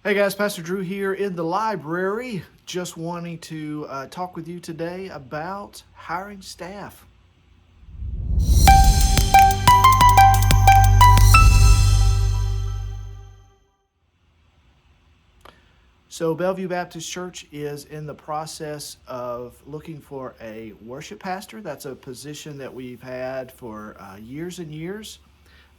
Hey guys, Pastor Drew here in the library. Just wanting to talk with you today about hiring staff. So, Bellevue Baptist Church is in the process of looking for a worship pastor. That's a position that we've had for years and years.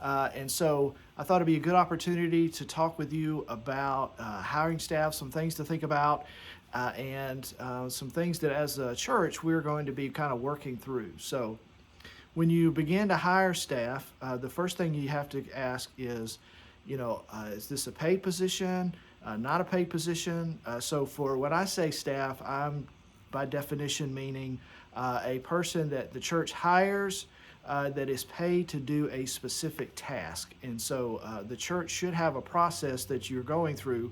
And so I thought it'd be a good opportunity to talk with you about hiring staff, some things to think about, and some things that as a church we're going to be kind of working through. So when you begin to hire staff, the first thing you have to ask is, is this a paid position, not a paid position? So for when I say staff, I'm by definition meaning a person that the church hires that is paid to do a specific task. And so the church should have a process that you're going through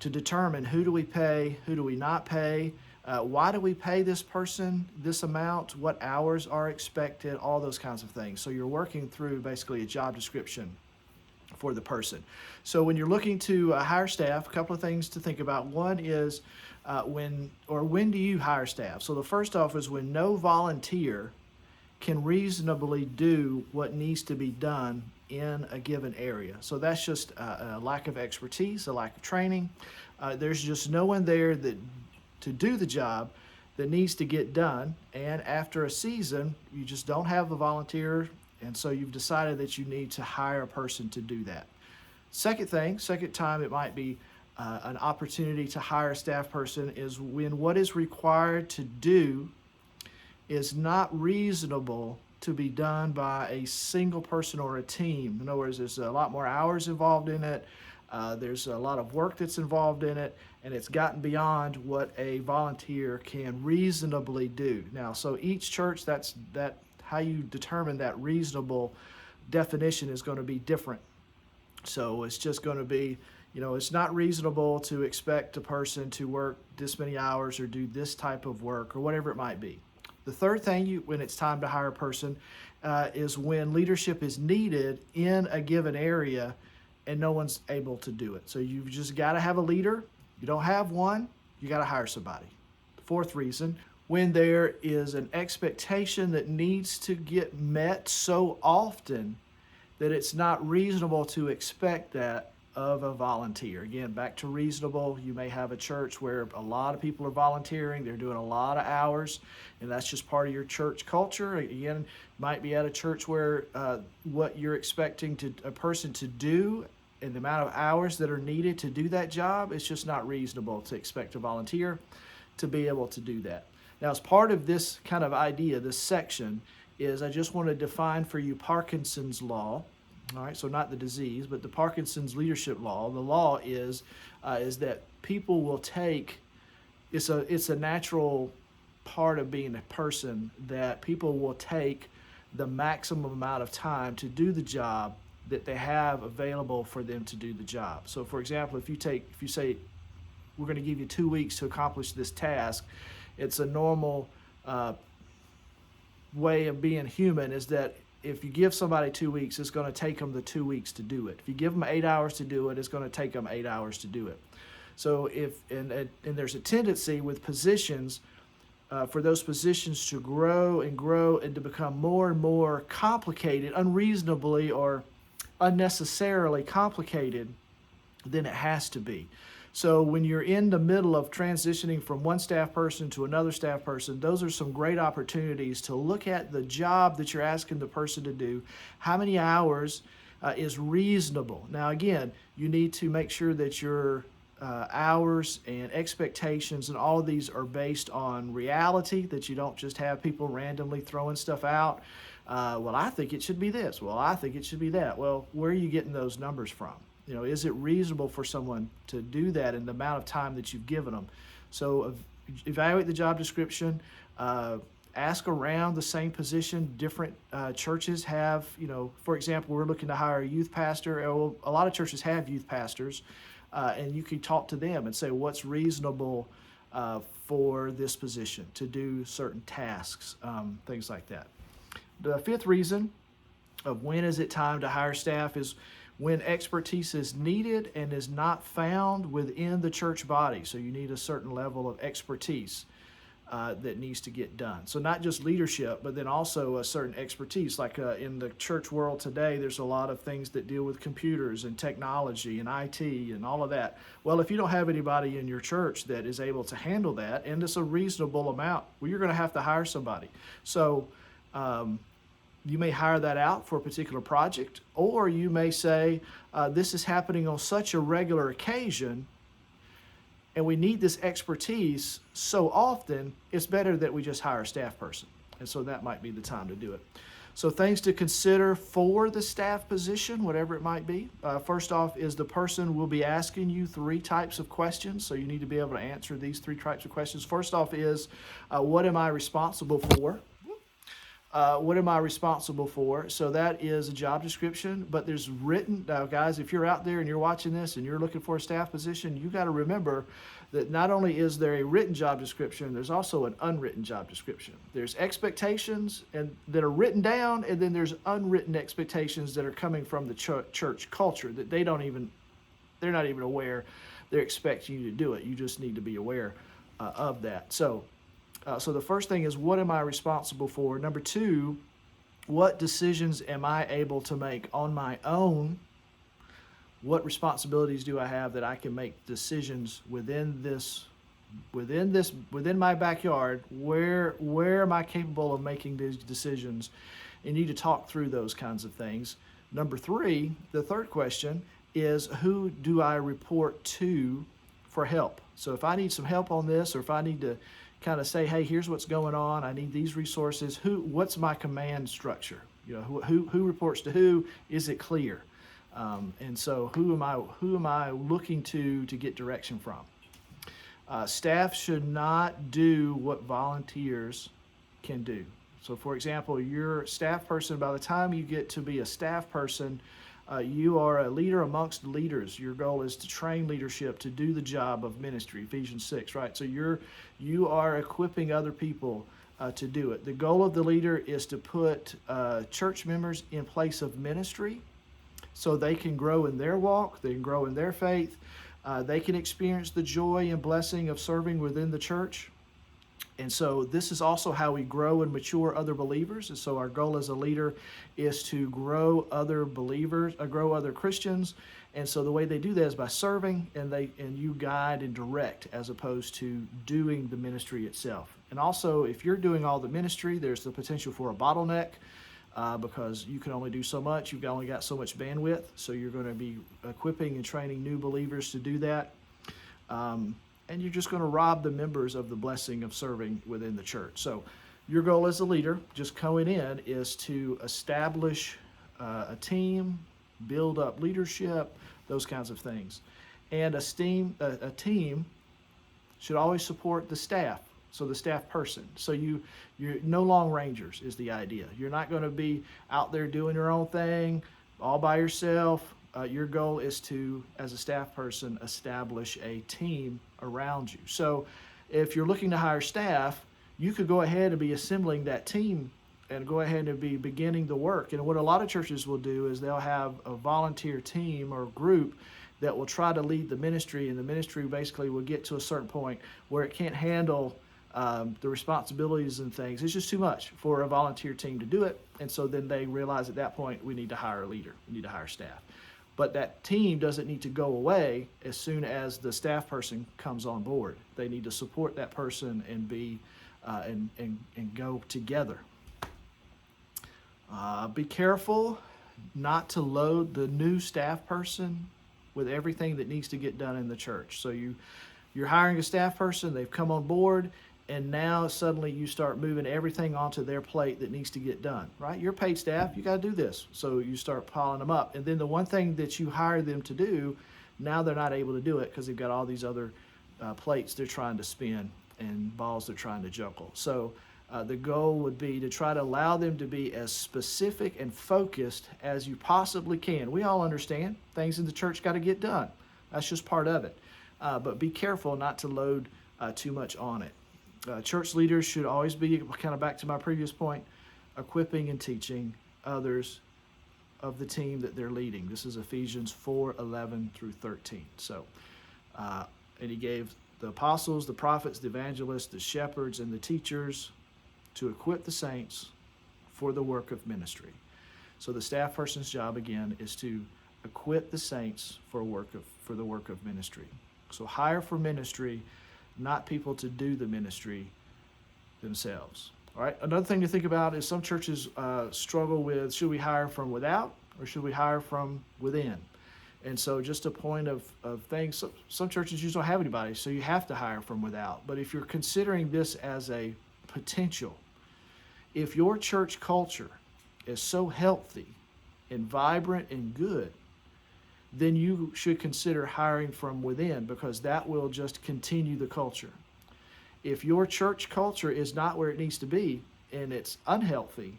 to determine who do we pay, who do we not pay, why do we pay this person this amount, what hours are expected, all those kinds of things. So you're working through basically a job description for the person. So when you're looking to hire staff, a couple of things to think about. One is when do you hire staff? So the first off is when no volunteer can reasonably do what needs to be done in a given area. So that's just a lack of expertise, a lack of training. There's just no one there to do the job that needs to get done. And after a season, you just don't have the volunteer, and so you've decided that you need to hire a person to do that. Second time it might be an opportunity to hire a staff person is when what is required to do is not reasonable to be done by a single person or a team. In other words, there's a lot more hours involved in it. There's a lot of work that's involved in it, and it's gotten beyond what a volunteer can reasonably do. Now, so each church, that's how you determine that reasonable definition is going to be different. So it's just going to be, it's not reasonable to expect a person to work this many hours or do this type of work or whatever it might be. The third thing, when it's time to hire a person, is when leadership is needed in a given area and no one's able to do it. So you've just got to have a leader. You don't have one, you got to hire somebody. The fourth reason, when there is an expectation that needs to get met so often that it's not reasonable to expect that of a volunteer. Again, back to reasonable, you may have a church where a lot of people are volunteering, they're doing a lot of hours, and that's just part of your church culture. Again, might be at a church where what you're expecting a person to do and the amount of hours that are needed to do that job, it's just not reasonable to expect a volunteer to be able to do that. Now, as part of this kind of idea, this section, is I just want to define for you Parkinson's law. All right, so not the disease, but the Parkinson's leadership law. The law is that people will take. It's a natural part of being a person that people will take the maximum amount of time to do the job that they have available for them to do the job. So, for example, if you say we're going to give you 2 weeks to accomplish this task, it's a normal way of being human is that if you give somebody 2 weeks, it's going to take them the 2 weeks to do it. If you give them 8 hours to do it, it's going to take them 8 hours to do it. So and there's a tendency with positions for those positions to grow and to become more and more complicated, unreasonably or unnecessarily complicated than it has to be. So when you're in the middle of transitioning from one staff person to another staff person, those are some great opportunities to look at the job that you're asking the person to do. How many hours is reasonable? Now, again, you need to make sure that your hours and expectations and all of these are based on reality, that you don't just have people randomly throwing stuff out. Well, I think it should be this. Well, I think it should be that. Well, where are you getting those numbers from? Is it reasonable for someone to do that in the amount of time that you've given them? So evaluate the job description, ask around the same position. Different churches have, for example, we're looking to hire a youth pastor. A lot of churches have youth pastors, and you can talk to them and say, what's reasonable for this position to do certain tasks, things like that. The fifth reason of when is it time to hire staff is when expertise is needed and is not found within the church body. So you need a certain level of expertise that needs to get done. So not just leadership, but then also a certain expertise. Like in the church world today, there's a lot of things that deal with computers and technology and IT and all of that. Well, if you don't have anybody in your church that is able to handle that, and it's a reasonable amount, well, you're going to have to hire somebody. So you may hire that out for a particular project, or you may say, this is happening on such a regular occasion, and we need this expertise so often, it's better that we just hire a staff person. And so that might be the time to do it. So things to consider for the staff position, whatever it might be. First off is the person will be asking you 3 types of questions. So you need to be able to answer these 3 types of questions. First off is, what am I responsible for? What am I responsible for? So that is a job description, but there's written, now guys, if you're out there and you're watching this and you're looking for a staff position, you got to remember that not only is there a written job description, there's also an unwritten job description. There's expectations and that are written down, and then there's unwritten expectations that are coming from the church culture that they're not even aware they're expecting you to do it. You just need to be aware of that. So the first thing is, what am I responsible for? Number 2, what decisions am I able to make on my own? What responsibilities do I have that I can make decisions within my backyard? Where am I capable of making these decisions? You need to talk through those kinds of things. Number 3, the third question is, who do I report to for help? So if I need some help on this, or if I need to kind of say, hey, here's what's going on, I need these resources, what's my command structure? You know, who reports to who? Is it clear? And so who am I looking to get direction from? Staff should not do what volunteers can do. So for example, your staff person, by the time you get to be a staff person, you are a leader amongst leaders. Your goal is to train leadership to do the job of ministry, Ephesians 6, right? So you are equipping other people to do it. The goal of the leader is to put church members in place of ministry so they can grow in their walk, they can grow in their faith, they can experience the joy and blessing of serving within the church. And so this is also how we grow and mature other believers. And so our goal as a leader is to grow other believers, grow other Christians. And so the way they do that is by serving, and you guide and direct, as opposed to doing the ministry itself. And also, if you're doing all the ministry, there's the potential for a bottleneck because you can only do so much. You've only got so much bandwidth. So you're going to be equipping and training new believers to do that. And you're just going to rob the members of the blessing of serving within the church. So your goal as a leader, just going in, is to establish a team, build up leadership, those kinds of things. And a team should always support the staff, so the staff person. So you're no long rangers is the idea. You're not going to be out there doing your own thing all by yourself. Your goal is to, as a staff person, establish a team around you. So if you're looking to hire staff, you could go ahead and be assembling that team and go ahead and be beginning the work. And what a lot of churches will do is they'll have a volunteer team or group that will try to lead the ministry, and the ministry basically will get to a certain point where it can't handle the responsibilities and things. It's just too much for a volunteer team to do it. And so then they realize at that point, we need to hire a leader, we need to hire staff. But that team doesn't need to go away as soon as the staff person comes on board. They need to support that person and be and go together. Be careful not to load the new staff person with everything that needs to get done in the church. So you're hiring a staff person, they've come on board, and now suddenly you start moving everything onto their plate that needs to get done, right? You're paid staff, you got to do this. So you start piling them up. And then the one thing that you hire them to do, now they're not able to do it because they've got all these other plates they're trying to spin and balls they're trying to juggle. So the goal would be to try to allow them to be as specific and focused as you possibly can. We all understand things in the church got to get done. That's just part of it. But be careful not to load too much on it. Church leaders should always be, kind of back to my previous point, equipping and teaching others of the team that they're leading. This is Ephesians 4:11 through 13. So, and he gave the apostles, the prophets, the evangelists, the shepherds, and the teachers to equip the saints for the work of ministry. So the staff person's job, again, is to equip the saints for the work of ministry. So hire for ministry, not people to do the ministry themselves. All right. Another thing to think about is some churches struggle with, should we hire from without or should we hire from within? And so just a point of things, some churches just don't have anybody, so you have to hire from without. But if you're considering this as a potential, if your church culture is so healthy and vibrant and good, then you should consider hiring from within, because that will just continue the culture. If your church culture is not where it needs to be and it's unhealthy,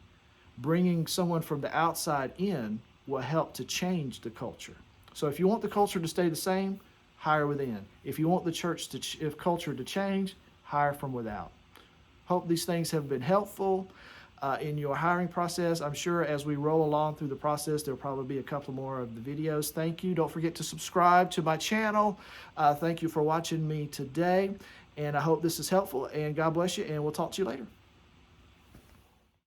bringing someone from the outside in will help to change the culture. So if you want the culture to stay the same, hire within. If you want the church if culture to change, hire from without. Hope these things have been helpful in your hiring process. I'm sure as we roll along through the process, there'll probably be a couple more of the videos. Thank you. Don't forget to subscribe to my channel. Thank you for watching me today, and I hope this is helpful, and God bless you, and we'll talk to you later.